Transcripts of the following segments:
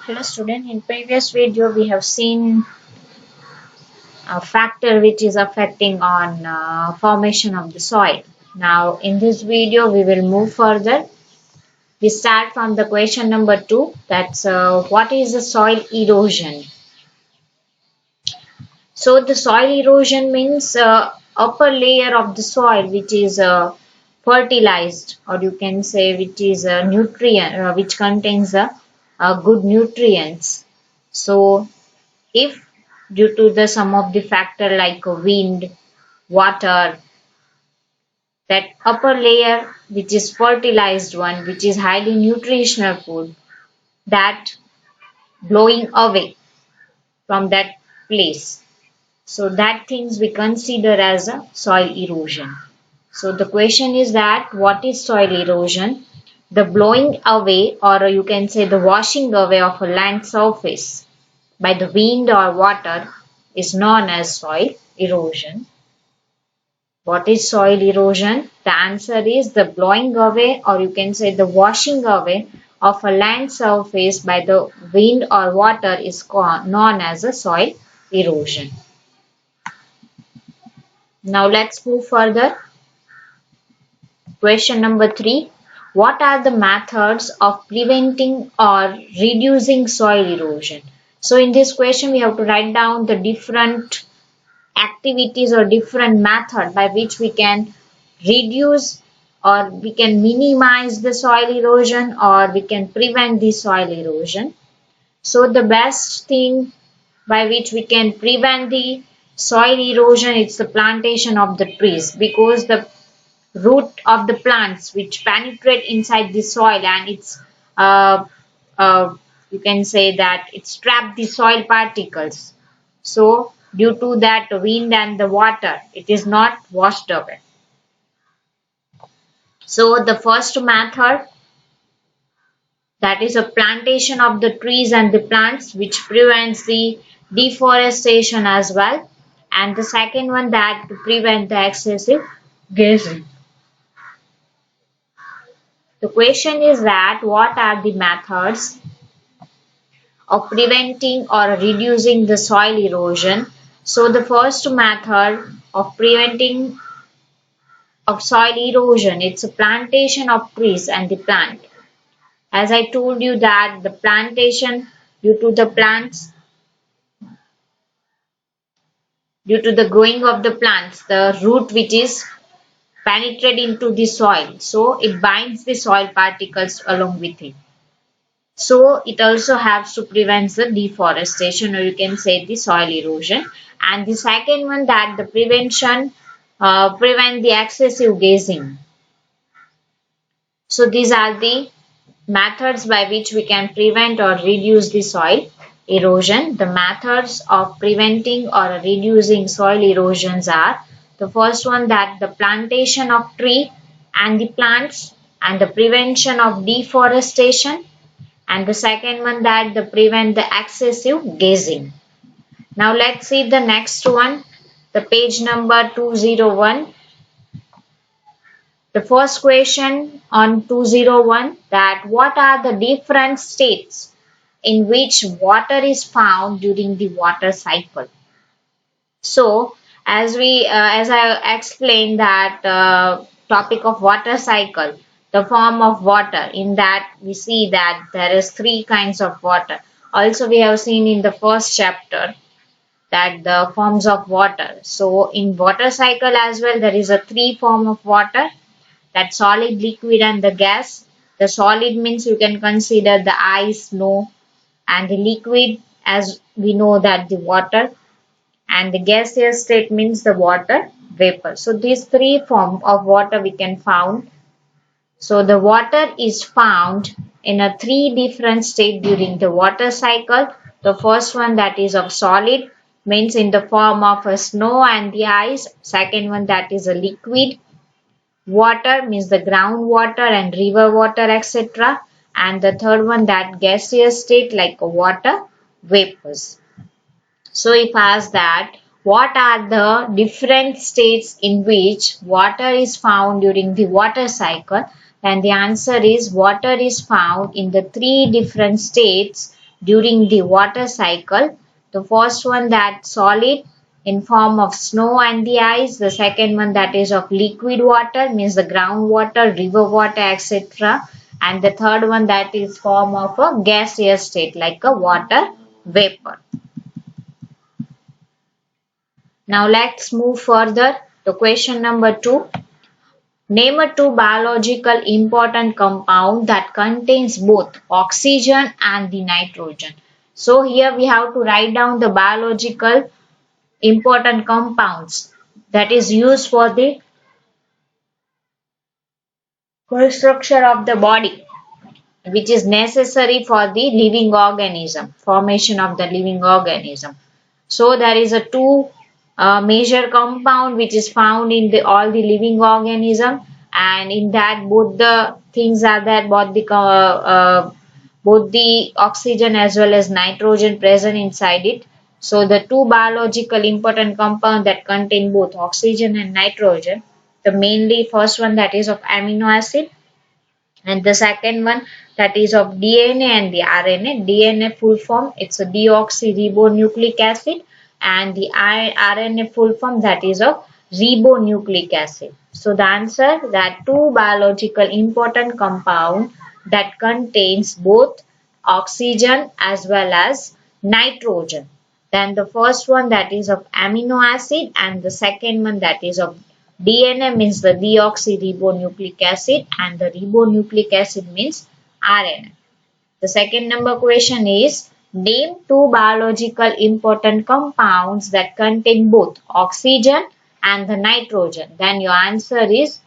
Hello student, in previous video we have seen a factor which is affecting on formation of the soil. Now in this video we will move further. We start from the question number 2, that's what is the soil erosion? So the soil erosion means upper layer of the soil which is fertilized, or you can say which is a nutrient which contains good nutrients. So if due to the some of the factor like wind, water, that upper layer which is fertilized one, which is highly nutritional food, that blowing away from that place, so that things we consider as a soil erosion. So the question is that what is soil erosion? The blowing away, or you can say the washing away of a land surface by the wind or water, is known as soil erosion. What is soil erosion? The answer is the blowing away, or you can say the washing away of a land surface by the wind or water is known as a soil erosion. Now let's move further. Question number 3. What are the methods of preventing or reducing soil erosion? So in this question we have to write down the different activities or different method by which we can reduce or we can minimize the soil erosion or we can prevent the soil erosion. So the best thing by which we can prevent the soil erosion is the plantation of the trees, because the root of the plants which penetrate inside the soil and it's you can say that it's trapped the soil particles. So due to that wind and the water, it is not washed away. So the first method, that is a plantation of the trees and the plants, which prevents the deforestation as well. And the second one, that to prevent the excessive grazing. The question is that what are the methods of preventing or reducing the soil erosion? So the first method of preventing of soil erosion, it's a plantation of trees and the plant. As I told you that the plantation, due to the plants, due to the growing of the plants, the root which is penetrate into the soil, so it binds the soil particles along with it. So it also helps to prevent the deforestation, or you can say the soil erosion. And the second one, that the prevention prevent the excessive grazing. So these are the methods by which we can prevent or reduce the soil erosion. The methods of preventing or reducing soil erosions are: the first one, that the plantation of tree and the plants and the prevention of deforestation, and the second one, that the prevent the excessive grazing. Now let's see the next one, the page number 201. The first question on 201, that what are the different states in which water is found during the water cycle? So as I explained that topic of water cycle, the form of water, in that we see that there is 3 kinds of water. Also we have seen in the first chapter that the forms of water. So in water cycle as well, there is a 3 form of water, that solid, liquid and the gas. The solid means you can consider the ice, snow, and the liquid as we know that the water, and the gaseous state means the water vapor. So these 3 forms of water we can found. So the water is found in a 3 different state during the water cycle. The first one, that is of solid, means in the form of a snow and the ice. Second one, that is a liquid water, means the groundwater and river water, etc. And the third one, that gaseous state, like water vapors. So if asked that what are the different states in which water is found during the water cycle, then the answer is water is found in the 3 different states during the water cycle. The first one that solid in form of snow and the ice. The second one that is of liquid water means the groundwater, river water, etc. And the third one that is form of a gaseous state like a water vapor. Now let's move further to question number 2. Name a two biological important compound that contains both oxygen and the nitrogen. So here we have to write down the biological important compounds that is used for the structure of the body, which is necessary for the living organism, formation of the living organism. So there is a two major compound which is found in all the living organism, and in that both the things are there, both the oxygen as well as nitrogen present inside it. So the two biological important compound that contain both oxygen and nitrogen, the mainly first one that is of amino acid, and the second one that is of DNA and the RNA. DNA full form, it's a deoxyribonucleic acid, and the RNA full form that is of ribonucleic acid. So the answer that two biological important compound that contains both oxygen as well as nitrogen. Then the first one that is of amino acid, and the second one that is of DNA means the deoxyribonucleic acid, and the ribonucleic acid means RNA. The second number question is name two biological important compounds that contain both oxygen and the nitrogen. Then your answer is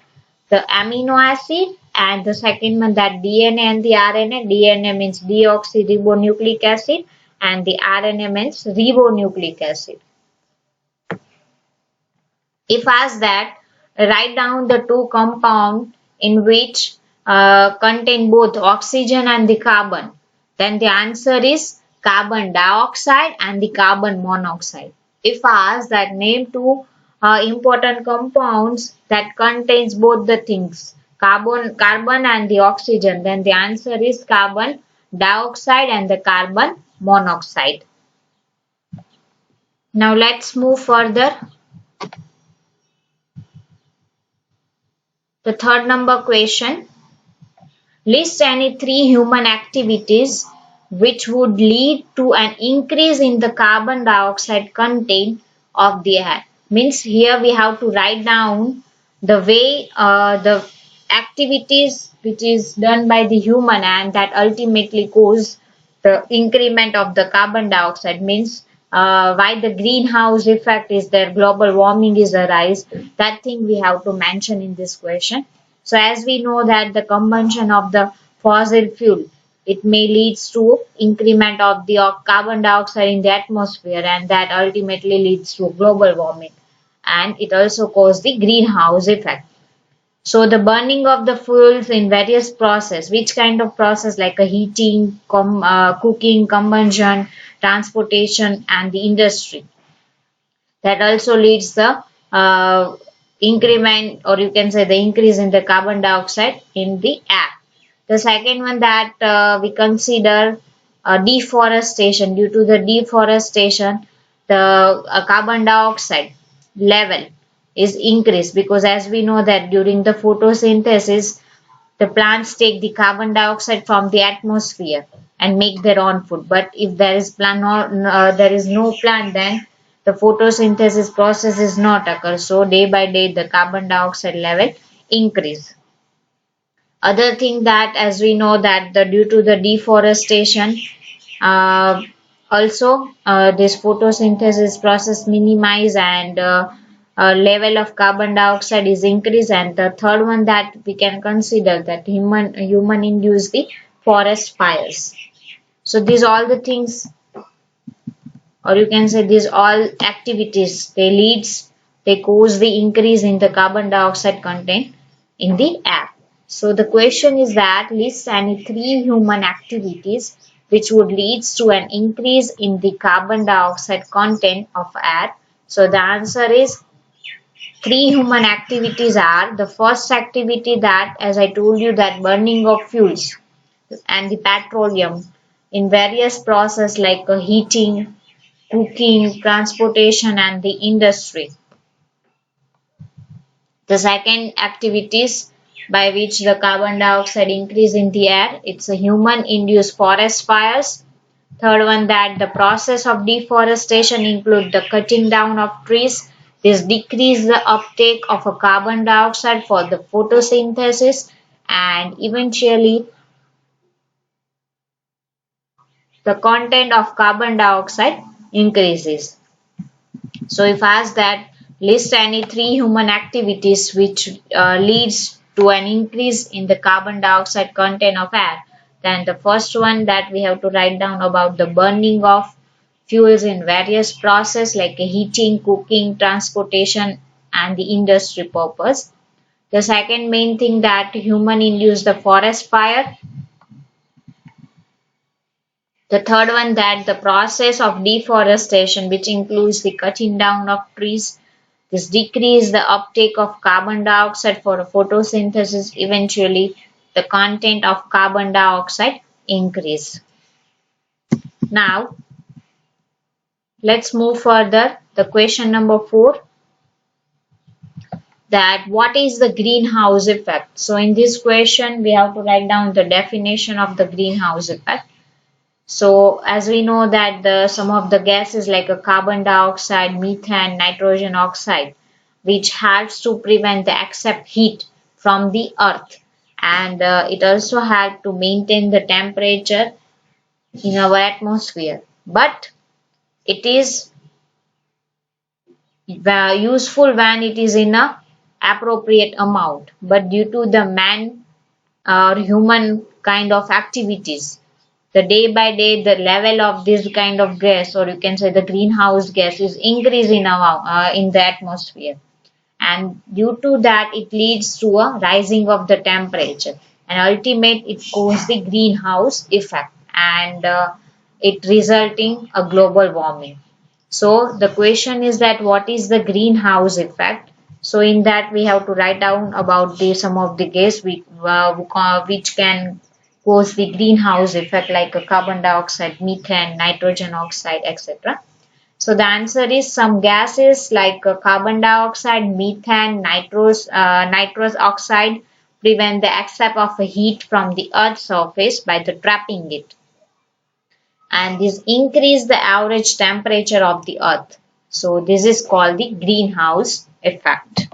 the amino acid, and the second one that DNA and the RNA. DNA means deoxyribonucleic acid, and the RNA means ribonucleic acid. If asked that, write down the two compound in which contain both oxygen and the carbon, then the answer is carbon dioxide and the carbon monoxide. If asked that name two important compounds that contains both the things, carbon and the oxygen, then the answer is carbon dioxide and the carbon monoxide. Now let's move further. The third number question, list any three human activities which would lead to an increase in the carbon dioxide content of the air. Means here we have to write down the way the activities which is done by the human and that ultimately cause the increment of the carbon dioxide. Means why the greenhouse effect is there, global warming is arise, that thing we have to mention in this question. So as we know that the combustion of the fossil fuel, it may leads to increment of the carbon dioxide in the atmosphere, and that ultimately leads to global warming, and it also causes the greenhouse effect. So the burning of the fuels in various process, which kind of process, like a heating, cooking, combustion, transportation, and the industry, that also leads the increment, or you can say the increase in the carbon dioxide in the air. The second one that we consider deforestation. Due to the deforestation, the carbon dioxide level is increased, because as we know that during the photosynthesis, the plants take the carbon dioxide from the atmosphere and make their own food. But if there is there is no plant, then the photosynthesis process is not occur. So day by day the carbon dioxide level increase. Other thing that, as we know that due to the deforestation, uh, also this photosynthesis process minimize, and level of carbon dioxide is increased. And the third one that we can consider that human induce the forest fires. So these all the things, or you can say these all activities, they cause the increase in the carbon dioxide content in the air. So the question is that list any three human activities which would lead to an increase in the carbon dioxide content of air. So the answer is three human activities are: the first activity that, as I told you, that burning of fuels and the petroleum, in various processes like heating, cooking, transportation, and the industry. The second activities by which the carbon dioxide increase in the air, it's a human induced forest fires. Third one, that the process of deforestation include the cutting down of trees. This decrease the uptake of a carbon dioxide for the photosynthesis, and eventually the content of carbon dioxide increases. So if asked that list any three human activities which leads to an increase in the carbon dioxide content of air, then the first one that we have to write down about the burning of fuels in various process like heating, cooking, transportation, and the industry purpose. The second main thing that human induced the forest fire. The third one, that the process of deforestation, which includes the cutting down of trees, this decrease the uptake of carbon dioxide for photosynthesis. Eventually, the content of carbon dioxide increase. Now, let's move further. The question number 4, that what is the greenhouse effect? So in this question, we have to write down the definition of the greenhouse effect. So as we know that some of the gases like a carbon dioxide, methane, nitrogen oxide, which helps to prevent the excess heat from the earth, and it also helps to maintain the temperature in our atmosphere. But it is useful when it is in a appropriate amount. But due to the man or human kind of activities, the day by day the level of this kind of gas, or you can say the greenhouse gas, is increasing in the atmosphere, and due to that it leads to a rising of the temperature, and ultimate it causes the greenhouse effect, and it resulting a global warming. So the question is that what is the greenhouse effect? So in that we have to write down about the some of the gas which can cause the greenhouse effect like a carbon dioxide, methane, nitrogen oxide, etc. So the answer is some gases like carbon dioxide, methane, nitrous oxide prevent the escape of heat from the earth's surface by the trapping it, and this increase the average temperature of the earth. So this is called the greenhouse effect.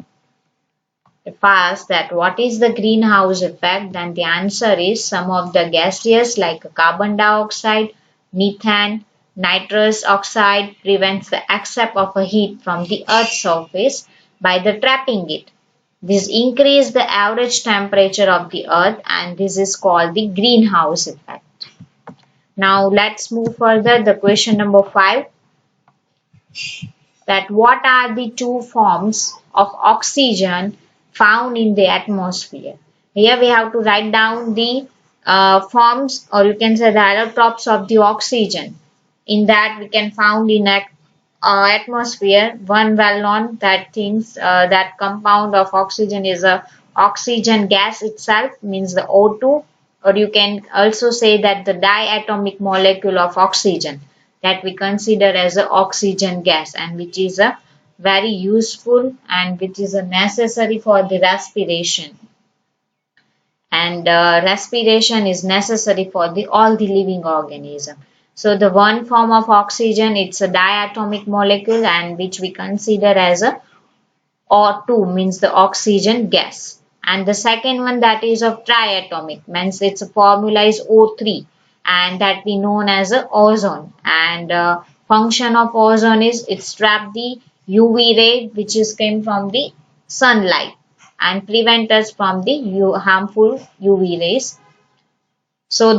If asked that what is the greenhouse effect, then the answer is some of the gases like carbon dioxide, methane, nitrous oxide prevents the escape of a heat from the earth's surface by the trapping it. This increase the average temperature of the earth, and this is called the greenhouse effect. Now let's move further. The question number 5, that what are the two forms of oxygen found in the atmosphere? Here we have to write down the forms, or you can say the allotropes of the oxygen. In that we can found in atmosphere. One well known that things that compound of oxygen is a oxygen gas itself, means the O2, or you can also say that the diatomic molecule of oxygen that we consider as a oxygen gas, and which is a very useful and which is a necessary for the respiration, and respiration is necessary for the all the living organism. So the one form of oxygen, it's a diatomic molecule, and which we consider as a O2, means the oxygen gas. And the second one, that is of triatomic, means its formula is O3, and that we known as a ozone. And function of ozone is it trap the UV ray which is came from the sunlight and prevent us from the harmful UV rays. So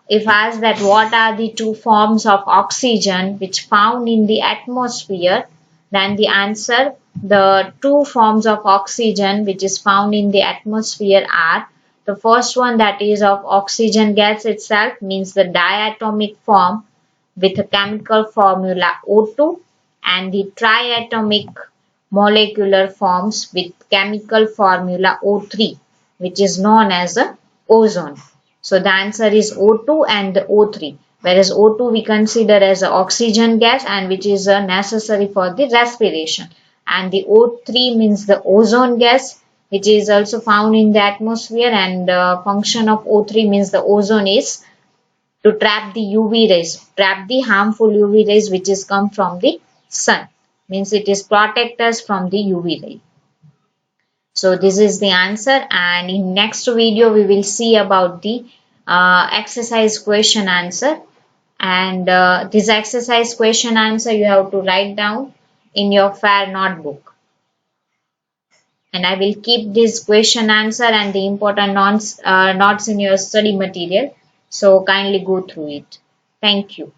if asked that what are the two forms of oxygen which found in the atmosphere, then the answer, the two forms of oxygen which is found in the atmosphere are, the first one that is of oxygen gas itself, means the diatomic form with a chemical formula O2, and the triatomic molecular forms with chemical formula O3, which is known as a ozone. So the answer is O2 and the O3. whereas O2 we consider as a oxygen gas and which is necessary for the respiration, and the O3 means the ozone gas which is also found in the atmosphere, and function of O3 means the ozone is to trap the UV rays, trap the harmful UV rays which is come from the sun, means it is protect us from the UV ray. So this is the answer, and in next video we will see about the exercise question answer, and this exercise question answer you have to write down in your fair notebook, and I will keep this question answer and the important notes in your study material, so kindly go through it. Thank you.